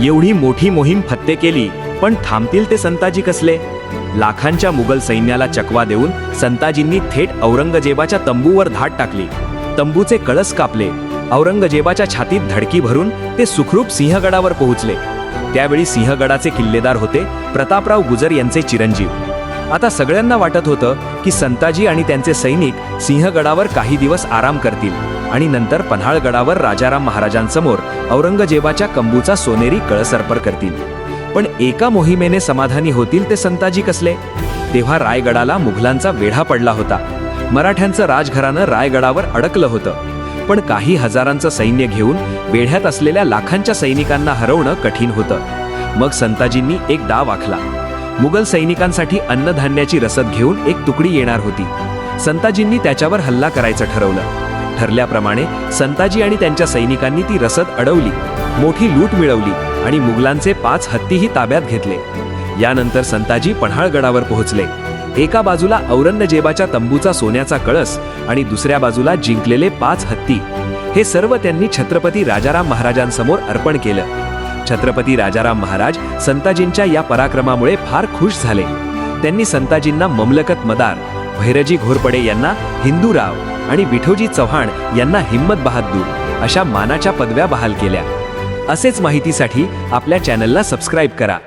एवढी मोठी मोहीम फत्ते केली, पण थांबतील ते संताजी कसले? लाखांच्या मुघल सैन्याला चकवा देऊन संताजींनी थेट औरंगजेबाच्या तंबूवर धाड टाकली. तंबूचे कळस कापले. औरंगजेबाच्या छातीत धडकी भरून ते सुखरूप सिंहगडावर पोहोचले. त्यावेळी सिंहगडाचे किल्लेदार होते प्रतापराव गुजर यांचे चिरंजीव. आता सगळ्यांना वाटत होतं की संताजी आणि त्यांचे सैनिक सिंहगडावर काही दिवस आराम करतील आणि नंतर पन्हाळगडावर राजाराम महाराजांसमोर औरंगजेबाच्या कंबूचा सोनेरी कळस अर्पण करतील. पण एका मोहिमेने समाधानी होतील ते संताजी कसले? तेव्हा रायगडाला मुघलांचा वेढा पडला होता. मराठ्यांचं राजघराणं रायगडावर अडकलं होतं. पण काही हजारांचं सैन्य घेऊन वेढ्यात असलेल्या लाखांच्या सैनिकांना हरवणं कठीण होतं. मग संताजींनी एक डाव आखला. मुघल सैनिकांसाठी अन्नधान्याची रसद घेऊन एक तुकडी येणार होती. संताजींनी त्याच्यावर हल्ला करायचं ठरवलं. ठरल्याप्रमाणे संताजी आणि त्यांच्या सैनिकांनी ती रसद अडवली, मोठी लूट मिळवली आणि मुघलांचे 5 हत्तीही ताब्यात घेतले. यानंतर संताजी पन्हाळगडावर पोहोचले. एका बाजूला औरंगजेबाच्या तंबूचा सोन्याचा कळस आणि दुसऱ्या बाजूला जिंकलेले 5 हत्ती. हे सर्व त्यांनी छत्रपती राजाराम महाराजांसमोर अर्पण केलं. छत्रपती राजाराम महाराज संताजींच्या या पराक्रमामुळे फार खुश झाले. त्यांनी संताजींना ममलकत मदार, भैरजी घोरपडे यांना हिंदूराव आणि विठोजी चव्हाण यांना हिम्मत बहादूर अशा मानाच्या पदव्या बहाल केल्या. असेच माहितीसाठी आपल्या चॅनलला सबस्क्राईब करा.